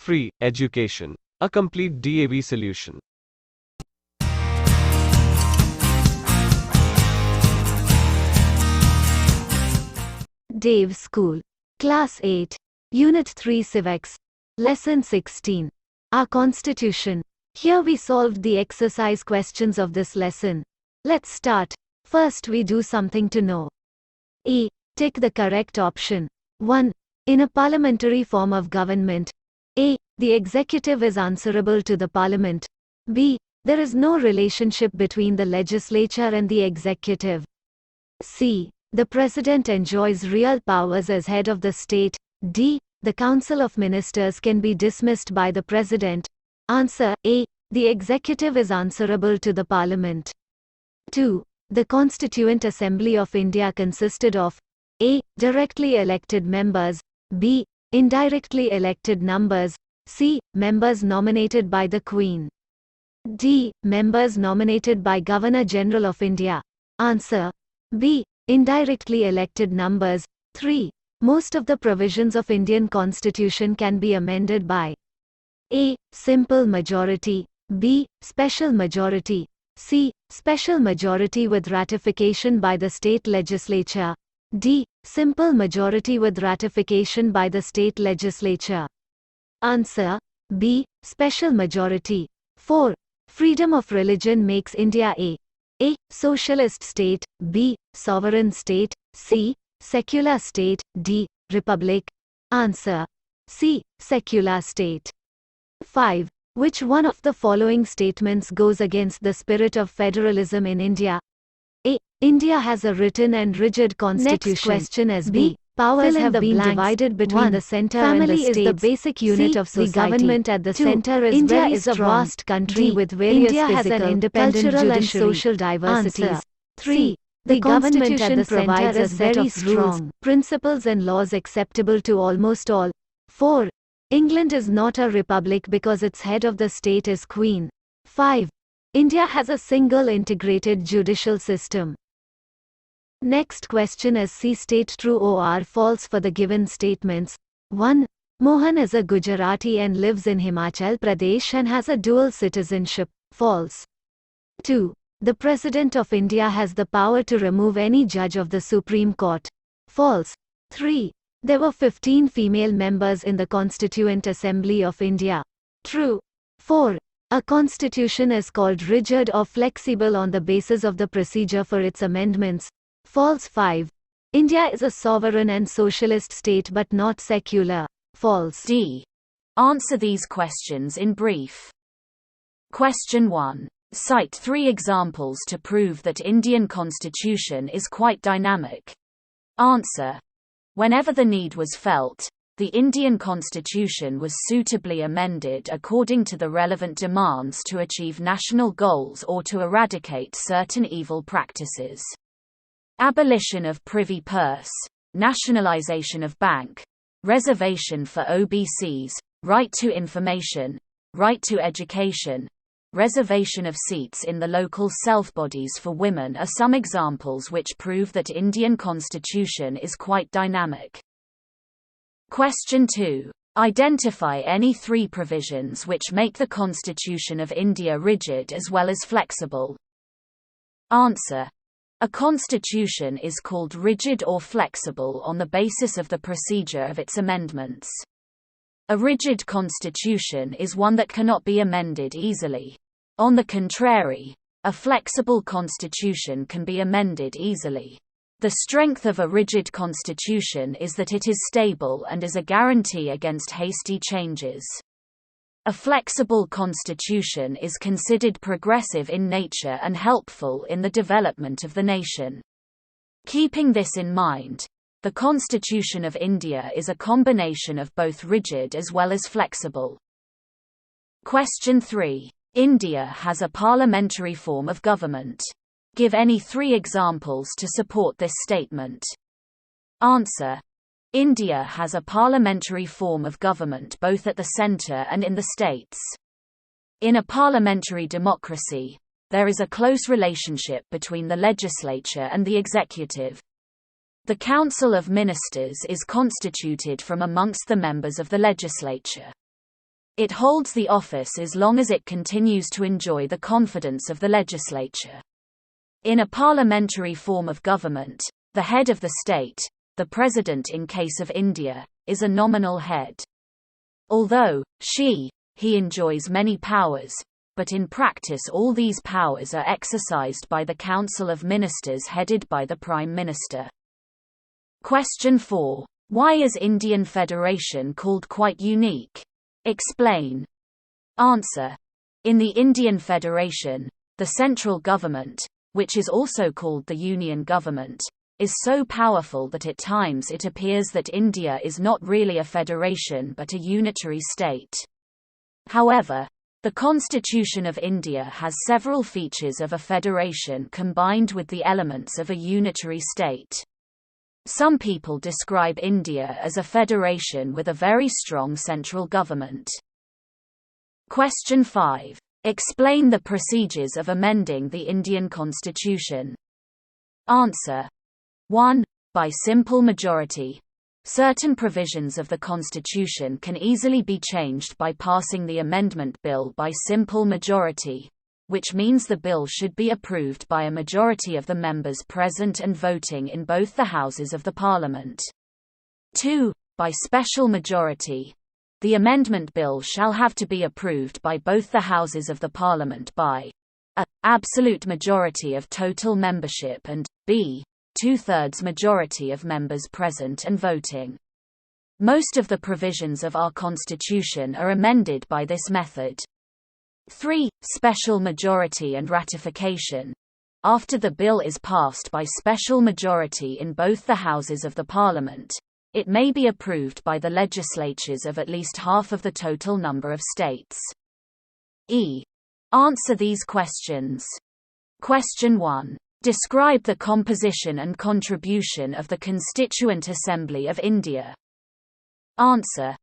Free education. A complete DAV solution. Dave School. Class 8. Unit 3 Civics. Lesson 16. Our Constitution. Here we solved the exercise questions of this lesson. Let's start. First we do something to know. A. Tick the correct option. 1. In a parliamentary form of government. A. The executive is answerable to the parliament. B. There is no relationship between the legislature and the executive. C. The president enjoys real powers as head of the state. D. The council of ministers can be dismissed by the president. Answer A. The executive is answerable to the parliament. 2. The Constituent Assembly of India consisted of A. Directly elected members. B. Indirectly elected members. C. Members nominated by the Queen. D. Members nominated by Governor General of India. Answer B. Indirectly elected members. 3. Most of the provisions of Indian Constitution can be amended by A. Simple majority. B. Special majority. C. Special majority with ratification by the state legislature. D. Simple majority with ratification by the state legislature. Answer B. Special majority. 4. Freedom of religion makes India A. Socialist state. B. Sovereign state. C. Secular state. D. Republic. Answer C. Secular state. 5. Which one of the following statements goes against the spirit of federalism in India? A. India has a written and rigid constitution. Next question is B. Powers have been divided between the center and the states. Family is the basic unit of society. The government at the center is India very strong. India is a vast country with various India physical, has an independent cultural judiciary and social diversities. Answer 3. The government at the center is very strong principles and laws acceptable to almost all. 4. England is not a republic because its head of the state is Queen. 5. India has a single integrated judicial system. Next question is C. State true or false for the given statements. 1. Mohan is a Gujarati and lives in Himachal Pradesh and has a dual citizenship. False. 2. The President of India has the power to remove any judge of the Supreme Court. False. 3. There were 15 female members in the Constituent Assembly of India. True. 4. A constitution is called rigid or flexible on the basis of the procedure for its amendments. False. 5. India is a sovereign and socialist state but not secular. False. D. Answer these questions in brief. Question 1. Cite 3 examples to prove that Indian constitution is quite dynamic. Answer. Whenever the need was felt, the Indian constitution was suitably amended according to the relevant demands to achieve national goals or to eradicate certain evil practices. Abolition of privy purse, nationalization of bank, reservation for OBCs, right to information, right to education, reservation of seats in the local self-bodies for women are some examples which prove that Indian constitution is quite dynamic. Question 2. Identify any 3 provisions which make the Constitution of India rigid as well as flexible. Answer. A constitution is called rigid or flexible on the basis of the procedure of its amendments. A rigid constitution is one that cannot be amended easily. On the contrary, a flexible constitution can be amended easily. The strength of a rigid constitution is that it is stable and is a guarantee against hasty changes. A flexible constitution is considered progressive in nature and helpful in the development of the nation. Keeping this in mind, the Constitution of India is a combination of both rigid as well as flexible. Question 3. India has a parliamentary form of government. Give any 3 examples to support this statement. Answer. India has a parliamentary form of government both at the centre and in the states. In a parliamentary democracy, there is a close relationship between the legislature and the executive. The Council of Ministers is constituted from amongst the members of the legislature. It holds the office as long as it continues to enjoy the confidence of the legislature. In a parliamentary form of government, the head of the state, the president in case of India, is a nominal head. Although, he enjoys many powers, but in practice all these powers are exercised by the Council of Ministers headed by the Prime Minister. Question 4. Why is Indian Federation called quite unique? Explain. Answer. In the Indian Federation, the central government, which is also called the Union government, is so powerful that at times it appears that India is not really a federation but a unitary state. However, the Constitution of India has several features of a federation combined with the elements of a unitary state. Some people describe India as a federation with a very strong central government. Question 5. Explain the procedures of amending the Indian Constitution. Answer. 1. By simple majority. Certain provisions of the Constitution can easily be changed by passing the amendment bill by simple majority, which means the bill should be approved by a majority of the members present and voting in both the houses of the Parliament. 2. By special majority. The amendment bill shall have to be approved by both the houses of the Parliament by a. Absolute majority of total membership and b. 2/3 majority of members present and voting. Most of the provisions of our Constitution are amended by this method. 3. Special majority and ratification. After the bill is passed by special majority in both the houses of the Parliament, it may be approved by the legislatures of at least half of the total number of states. Answer these questions. Question 1. Describe the composition and contribution of the Constituent Assembly of India. Answer.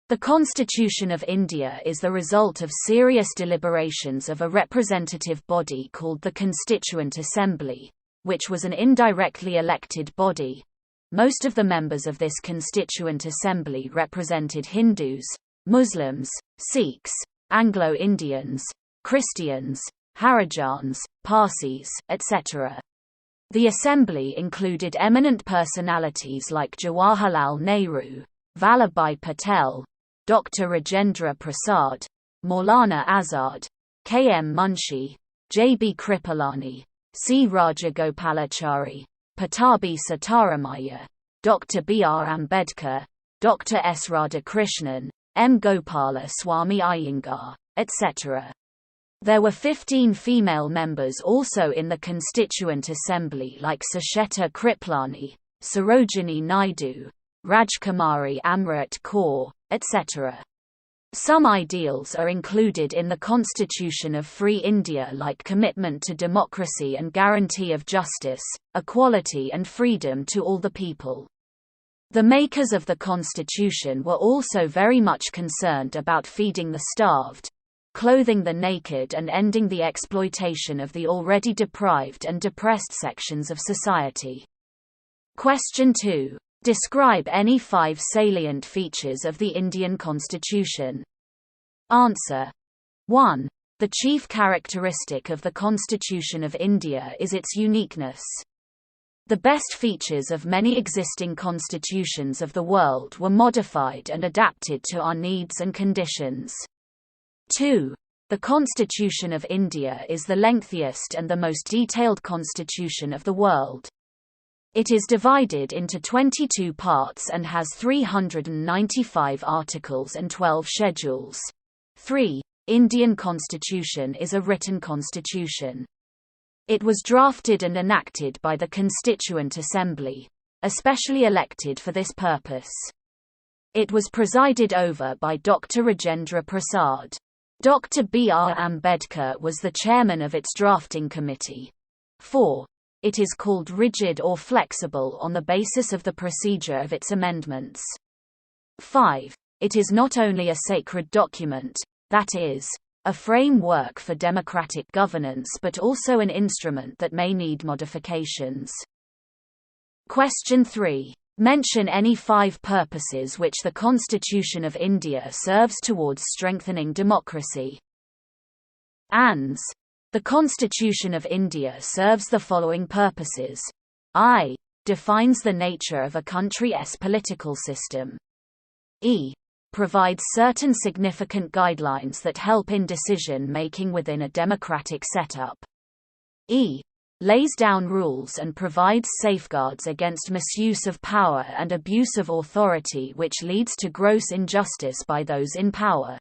The Constitution of India is the result of serious deliberations of a representative body called the Constituent Assembly, which was an indirectly elected body. Most of the members of this Constituent Assembly represented Hindus, Muslims, Sikhs, Anglo-Indians, Christians, Harijans, Parsis, etc. The assembly included eminent personalities like Jawaharlal Nehru, Vallabhbhai Patel, Dr. Rajendra Prasad, Maulana Azad, K. M. Munshi, J. B. Kripalani, C. Rajagopalachari, Patabi Sitaramaiah, Dr. B. R. Ambedkar, Dr. S. Radhakrishnan, M. Gopala Swami Iyengar, etc. There were 15 female members also in the Constituent Assembly like Sucheta Kriplani, Sarojini Naidu, Rajkumari Amrit Kaur, etc. Some ideals are included in the Constitution of Free India like commitment to democracy and guarantee of justice, equality and freedom to all the people. The makers of the Constitution were also very much concerned about feeding the starved, clothing the naked and ending the exploitation of the already deprived and depressed sections of society. Question 2. Describe any 5 salient features of the Indian Constitution. Answer. 1. The chief characteristic of the Constitution of India is its uniqueness. The best features of many existing constitutions of the world were modified and adapted to our needs and conditions. 2. The Constitution of India is the lengthiest and the most detailed constitution of the world. It is divided into 22 parts and has 395 articles and 12 schedules. 3. Indian Constitution is a written constitution. It was drafted and enacted by the Constituent Assembly, especially elected for this purpose. It was presided over by Dr. Rajendra Prasad. Dr. B. R. Ambedkar was the chairman of its drafting committee. 4. It is called rigid or flexible on the basis of the procedure of its amendments. 5. It is not only a sacred document, that is, a framework for democratic governance, but also an instrument that may need modifications. Question 3. Mention any 5 purposes which the Constitution of India serves towards strengthening democracy. Ans. The Constitution of India serves the following purposes. I. Defines the nature of a country's political system. E. Provides certain significant guidelines that help in decision-making within a democratic setup. E. Lays down rules and provides safeguards against misuse of power and abuse of authority which leads to gross injustice by those in power.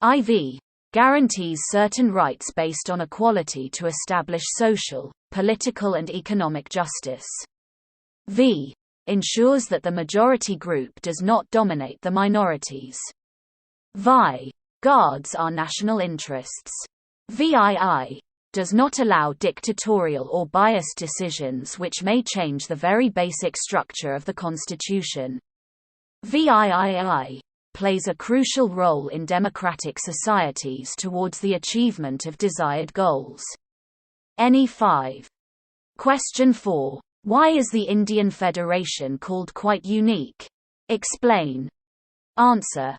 IV. Guarantees certain rights based on equality to establish social, political and economic justice. V. Ensures that the majority group does not dominate the minorities. VI. Guards our national interests. VII. Does not allow dictatorial or biased decisions which may change the very basic structure of the Constitution. VIII. Plays a crucial role in democratic societies towards the achievement of desired goals. Any 5. Question 4. Why is the Indian Federation called quite unique? Explain. Answer.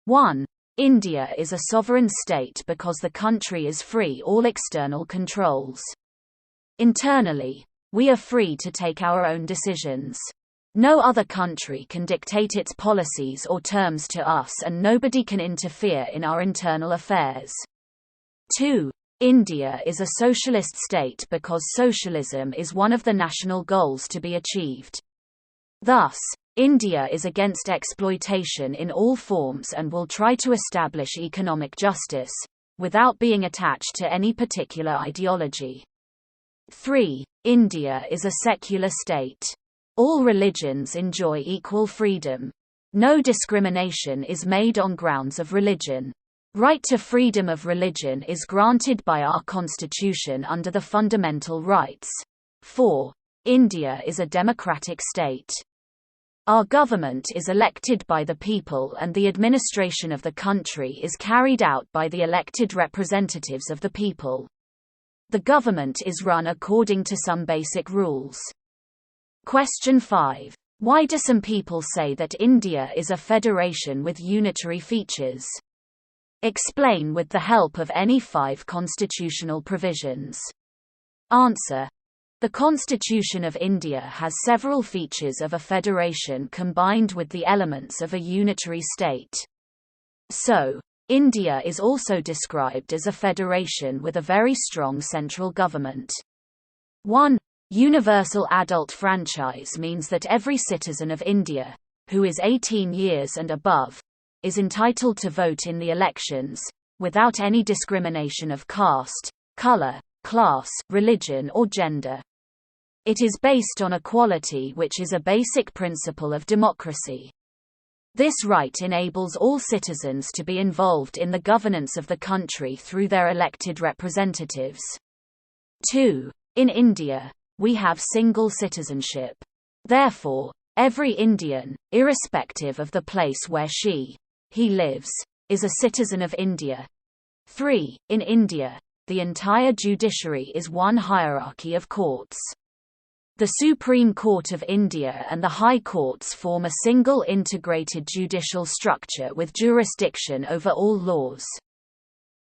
1. India is a sovereign state because the country is free all external controls. Internally, we are free to take our own decisions. No other country can dictate its policies or terms to us and nobody can interfere in our internal affairs. 2. India is a socialist state because socialism is one of the national goals to be achieved. Thus, India is against exploitation in all forms and will try to establish economic justice, without being attached to any particular ideology. 3. India is a secular state. All religions enjoy equal freedom. No discrimination is made on grounds of religion. Right to freedom of religion is granted by our Constitution under the Fundamental Rights. 4. India is a democratic state. Our government is elected by the people and the administration of the country is carried out by the elected representatives of the people. The government is run according to some basic rules. Question 5. Why do some people say that India is a federation with unitary features? Explain with the help of any 5 constitutional provisions. Answer. The Constitution of India has several features of a federation combined with the elements of a unitary state. So, India is also described as a federation with a very strong central government. 1. Universal adult franchise means that every citizen of India, who is 18 years and above, is entitled to vote in the elections, without any discrimination of caste, color, class, religion or gender. It is based on equality, which is a basic principle of democracy. This right enables all citizens to be involved in the governance of the country through their elected representatives. 2. In India, we have single citizenship. Therefore, every Indian, irrespective of the place where he lives, is a citizen of India. 3. In India, the entire judiciary is one hierarchy of courts. The Supreme Court of India and the High Courts form a single integrated judicial structure with jurisdiction over all laws.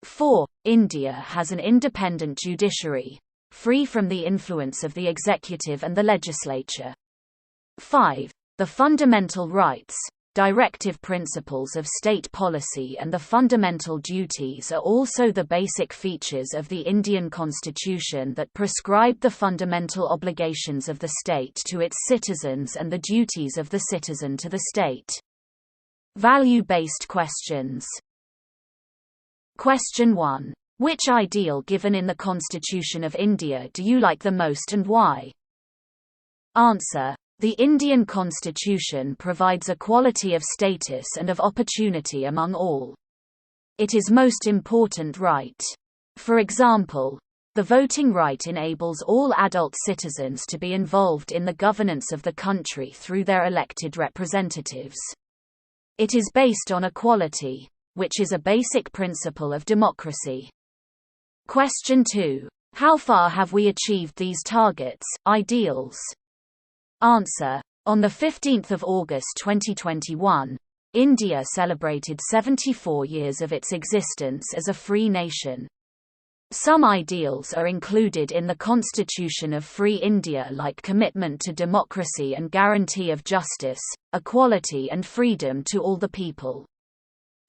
4. India has an independent judiciary, free from the influence of the executive and the legislature. 5. The fundamental rights, directive principles of state policy and the fundamental duties are also the basic features of the Indian Constitution that prescribe the fundamental obligations of the state to its citizens and the duties of the citizen to the state. Value-based questions. Question 1. Which ideal given in the Constitution of India do you like the most and why? Answer. The Indian Constitution provides equality of status and of opportunity among all. It is most important right. For example, the voting right enables all adult citizens to be involved in the governance of the country through their elected representatives. It is based on equality, which is a basic principle of democracy. Question 2. How far have we achieved these targets, ideals? Answer. On 15 August 2021, India celebrated 74 years of its existence as a free nation. Some ideals are included in the Constitution of Free India, like commitment to democracy and guarantee of justice, equality and freedom to all the people.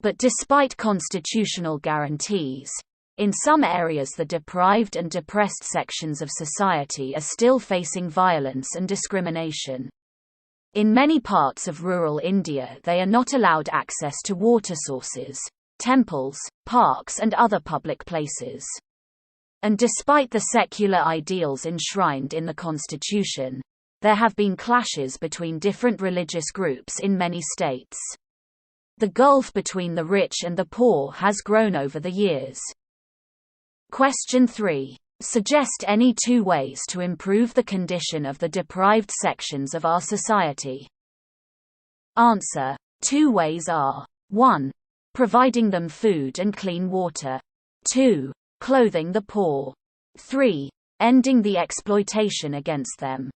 But despite constitutional guarantees, in some areas the deprived and depressed sections of society are still facing violence and discrimination. In many parts of rural India they are not allowed access to water sources, temples, parks and other public places. And despite the secular ideals enshrined in the Constitution, there have been clashes between different religious groups in many states. The gulf between the rich and the poor has grown over the years. Question 3. Suggest any 2 ways to improve the condition of the deprived sections of our society. Answer. 2 ways are: 1. Providing them food and clean water. 2. Clothing the poor. 3. Ending the exploitation against them.